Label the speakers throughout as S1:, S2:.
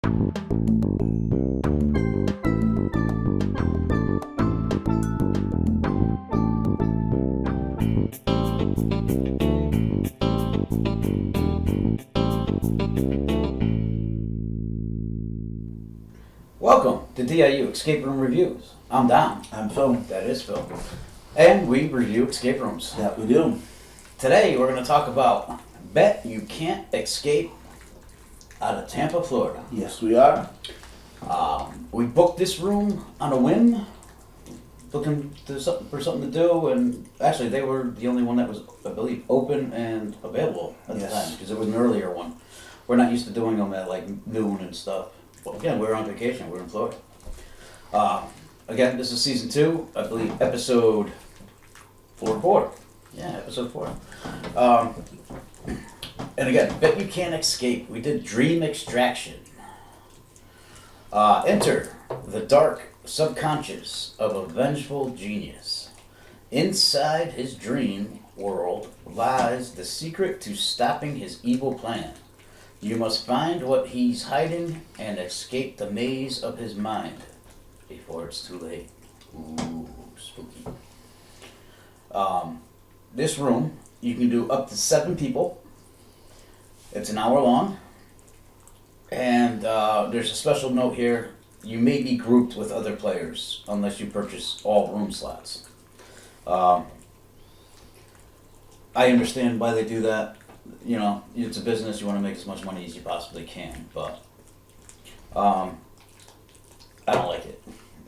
S1: Welcome to DIU Escape Room Reviews. I'm Don.
S2: I'm Phil.
S1: That is Phil. And we review escape rooms.
S2: That we do.
S1: Today we're going to talk about Bet You Can't Escape out of Tampa, Florida.
S2: Yes, we are.
S1: We booked this room on a whim, looking for something to do, and actually they were the only one that was, I believe, open and available at the time, because it was an earlier one. We're not used to doing them at like noon and stuff. Well, again, we're on vacation. We're in Florida. Again, this is season 2, I believe, episode 4. Yeah, episode 4. And again, Bet You Can't Escape. We did Dream Extraction. Enter the dark subconscious of a vengeful genius. Inside his dream world lies the secret to stopping his evil plan. You must find what he's hiding and escape the maze of his mind before it's too late. Ooh, spooky. This room, you can do up to 7 people. It's an hour long. And there's a special note here. You may be grouped with other players unless you purchase all room slots. I understand why they do that. You know, it's a business, you want to make as much money as you possibly can, but I don't like it.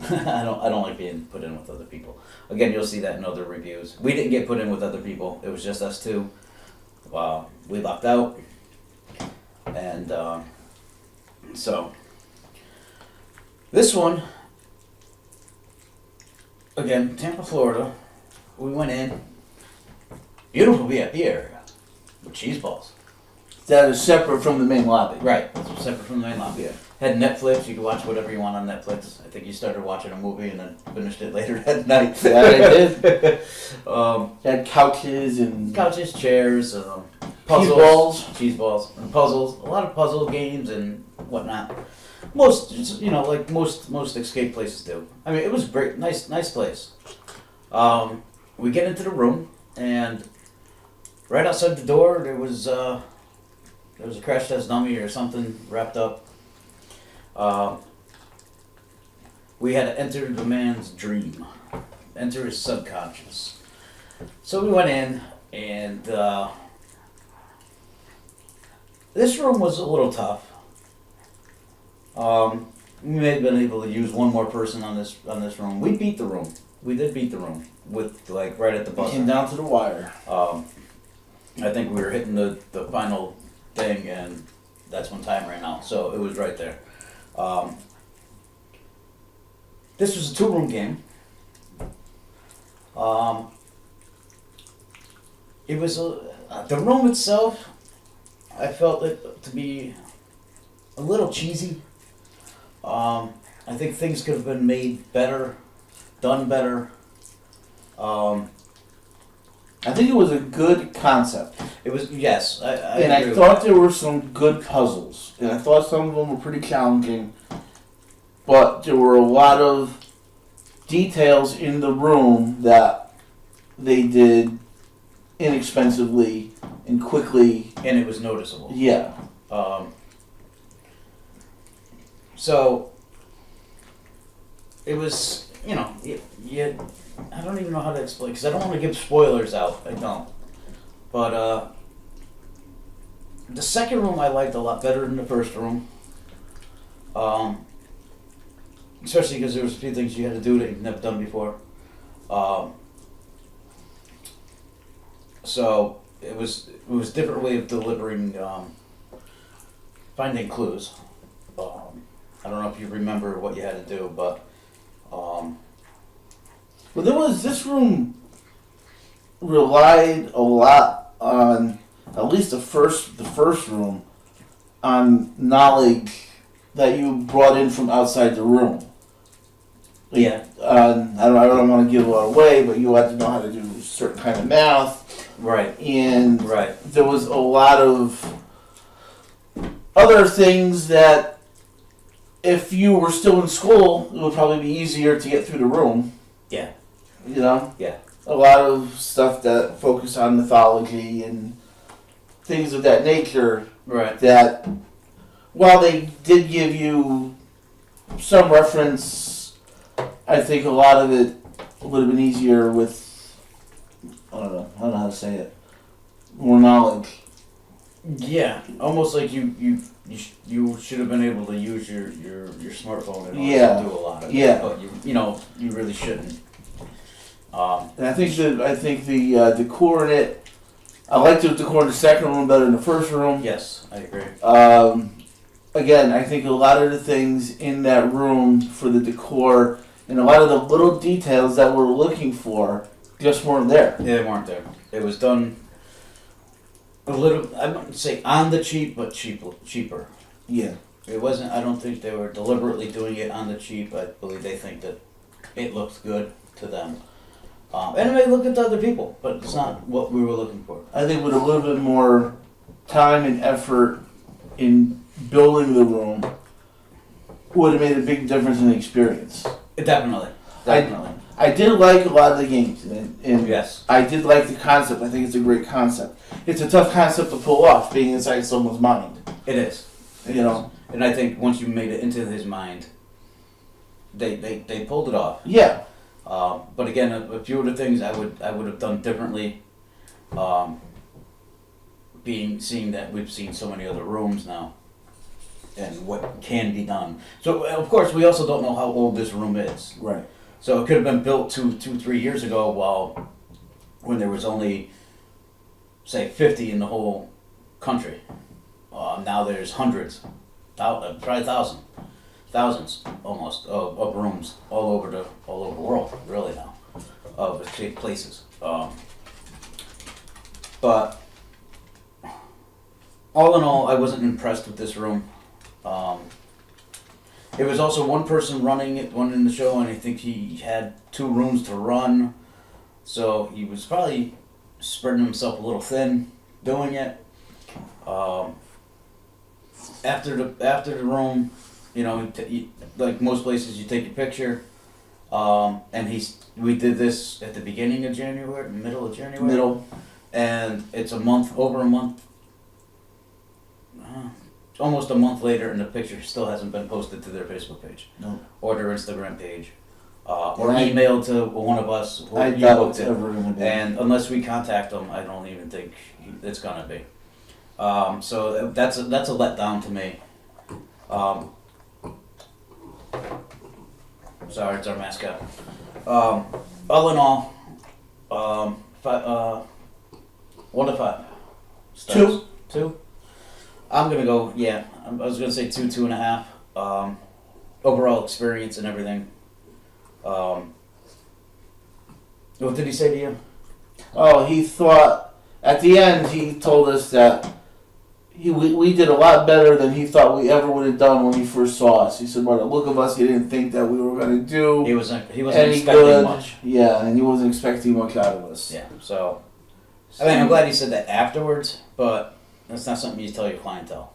S1: I don't like being put in with other people. Again, you'll see that in other reviews. We didn't get put in with other people. It was just us 2. We lucked out. And so this one, again, Tampa, Florida. We went in. Beautiful VIP area. With cheese balls.
S2: That is separate from the main lobby.
S1: Right, it's separate from the main lobby.
S2: Yeah.
S1: Had Netflix, you could watch whatever you want on Netflix. I think you started watching a movie and then finished it later that night.
S2: That I did. Had couches and...
S1: Couches, chairs, puzzles. Cheese balls. And puzzles. A lot of puzzle games and whatnot. Most, like most escape places do. I mean, it was great. Nice place. We get into the room and... right outside the door, there was a crash test dummy or something wrapped up. We had to enter the man's dream, enter his subconscious. So we went in, and this room was a little tough. We may have been able to use one more person on this room. We beat the room. We did beat the room with like right at the buzzer.
S2: Came down to the wire.
S1: I think we were hitting the final thing, and that's when time ran out. So it was right there. This was a 2-room game. It was the room itself. I felt it to be a little cheesy. I think things could have been made better, done better.
S2: I think it was a good concept.
S1: It was, yes.
S2: I thought there were some good puzzles. And I thought some of them were pretty challenging. But there were a lot of details in the room that they did inexpensively and quickly.
S1: And it was noticeable.
S2: Yeah.
S1: So, it was, I don't even know how to explain, because I don't want to give spoilers out. I don't. But the second room I liked a lot better than the first room. Especially because there was a few things you had to do that you've never done before. So it was a different way of delivering, finding clues. I don't know if you remember what you had to do, but.
S2: Well, this room relied a lot on, at least the first room, on knowledge that you brought in from outside the room.
S1: Yeah.
S2: I don't want to give a lot away, but you had to know how to do a certain kind of math.
S1: Right.
S2: And
S1: right.
S2: There was a lot of other things that if you were still in school, it would probably be easier to get through the room.
S1: Yeah.
S2: You know?
S1: Yeah.
S2: A lot of stuff that focus on mythology and things of that nature.
S1: Right.
S2: That, while they did give you some reference, I think a lot of it would have been easier with, I don't know how to say it, more knowledge.
S1: Yeah, almost like you should have been able to use your smartphone in order
S2: Yeah.
S1: to do a lot of it.
S2: Yeah.
S1: But you really shouldn't.
S2: And I think the decor in it, I liked the decor in the second room better than the first room.
S1: Yes, I agree.
S2: Again, I think a lot of the things in that room for the decor and a lot of the little details that we're looking for just weren't there.
S1: They weren't there. It was done a little, I wouldn't say on the cheap, but cheaper.
S2: Yeah.
S1: It wasn't, I don't think they were deliberately doing it on the cheap. I believe they think that it looks good to them. And it may look good to other people, but it's not what we were looking for.
S2: I think with a little bit more time and effort in building the room would have made a big difference in the experience.
S1: Definitely.
S2: I did like a lot of the games, and
S1: Yes.
S2: I did like the concept. I think it's a great concept. It's a tough concept to pull off, being inside someone's mind.
S1: It is.
S2: You know?
S1: And I think once you made it into his mind, they pulled it off.
S2: Yeah.
S1: But again, a few of the things I would have done differently. Seeing that we've seen so many other rooms now, and what can be done. So of course we also don't know how old this room is.
S2: Right.
S1: So it could have been built 3 years ago, when there was only, say, 50 in the whole country. Now there's hundreds, probably thousands almost of rooms all over the world, really now, of places. But all in all, I wasn't impressed with this room. It was also one person running it, one in the show, and I think he had 2 rooms to run, so he was probably spreading himself a little thin doing it. After the room, like most places, you take a picture, and we did this at the beginning of January, middle of January.
S2: Middle.
S1: And it's over a month. Almost a month later, and the picture still hasn't been posted to their Facebook page.
S2: No.
S1: Or their Instagram page. Or
S2: And
S1: emailed to one of us.
S2: I
S1: You
S2: doubt
S1: booked
S2: it's
S1: it.
S2: ever going to be.
S1: And unless we contact them, I don't even think it's gonna be. So that's a letdown to me. Sorry, it's our mascot. All in all, 1 to 5. Stars. 2. I'm gonna go. Yeah, I was gonna say 2, 2.5. Overall experience and everything. What did he say to you?
S2: Oh, he thought, at the end, he told us that we did a lot better than he thought we ever would have done when he first saw us. He said, by the look of us, he didn't think that we were going to do
S1: He wasn't
S2: any
S1: expecting
S2: good.
S1: much.
S2: Yeah, and he wasn't expecting much out of us.
S1: Yeah. So, I mean, I'm glad he said that afterwards, but that's not something you tell your clientele.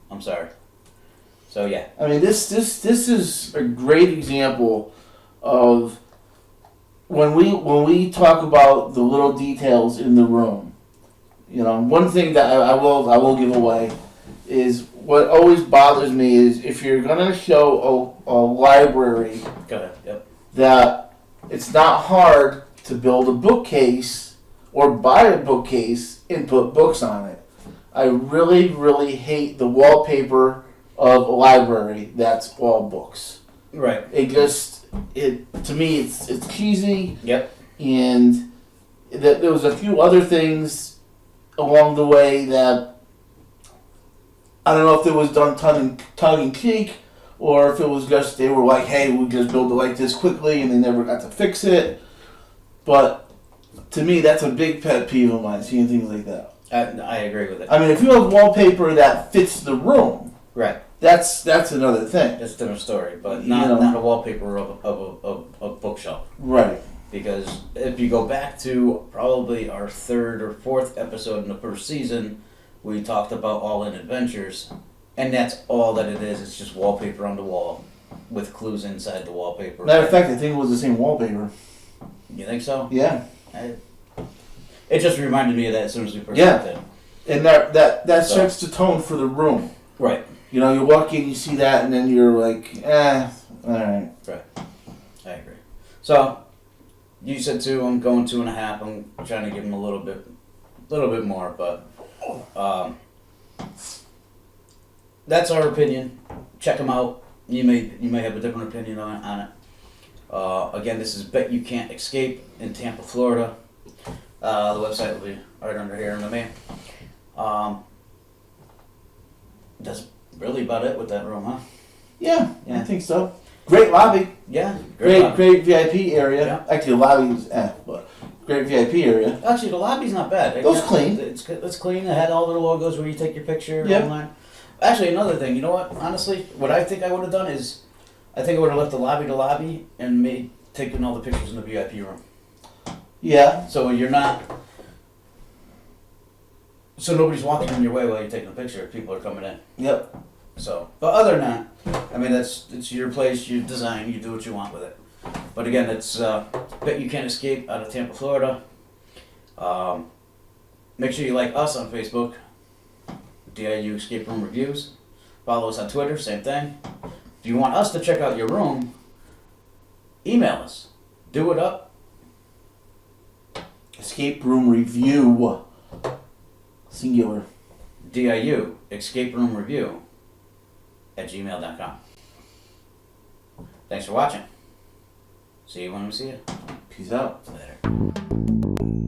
S1: I'm sorry. So yeah.
S2: I mean, this is a great example of when we talk about the little details in the room. One thing that I will give away is what always bothers me is if you're gonna show a library
S1: Go ahead. Yep.
S2: that it's not hard to build a bookcase or buy a bookcase and put books on it. I really, really hate the wallpaper of a library that's all books.
S1: Right.
S2: To me, it's cheesy.
S1: Yep.
S2: And that there was a few other things along the way that I don't know if it was done tongue in cheek or if it was just they were like, hey, we just build it like this quickly and they never got to fix it. But to me, that's a big pet peeve of mine, seeing things like that.
S1: I agree with it.
S2: I mean, if you have wallpaper that fits the room,
S1: Right.
S2: that's another thing.
S1: That's a different story, but not a wallpaper of a bookshelf.
S2: Right.
S1: Because if you go back to probably our 3rd or 4th episode in the first season, we talked about All In Adventures, And that's all that it is. It's just wallpaper on the wall with clues inside the wallpaper.
S2: Matter of fact, I think it was the same wallpaper.
S1: You think so?
S2: Yeah.
S1: It just reminded me of that as soon as we first
S2: Yeah.
S1: walked in.
S2: And that
S1: So-
S2: sets the tone for the room.
S1: Right.
S2: You know, you walk in, you see that, and then you're like, alright.
S1: I agree. So, you said 2, I'm going 2.5. I'm trying to give him a little bit more, but that's our opinion. Check them out. You may have a different opinion on it. Again, this is Bet You Can't Escape in Tampa, Florida. The website will be right under here in the mail. That's really about it with that room, huh?
S2: Yeah,
S1: Yeah.
S2: I think so. Great lobby.
S1: Yeah.
S2: Great VIP area.
S1: Yeah.
S2: Actually, the lobby was but great VIP area.
S1: Actually, the lobby's not bad.
S2: It was clean.
S1: It's clean. It had all the logos where you take your picture
S2: Yeah.
S1: online. Actually, another thing, you know what? Honestly, what I think I would have done is, I think I would have left the lobby to lobby and taken all the pictures in the VIP room.
S2: Yeah.
S1: So you're not. So nobody's walking in your way while you're taking a picture. People are coming in.
S2: Yep.
S1: So, but other than that, I mean, it's your place, your design, you do what you want with it. But again, it's Bet You Can't Escape out of Tampa, Florida. Make sure you like us on Facebook, DIU Escape Room Reviews. Follow us on Twitter, same thing. If you want us to check out your room, email us. Do it up.
S2: Escape room review. Singular.
S1: DIU Escape Room Review @gmail.com. Thanks for watching. See you when we see you.
S2: Peace out.
S1: Later.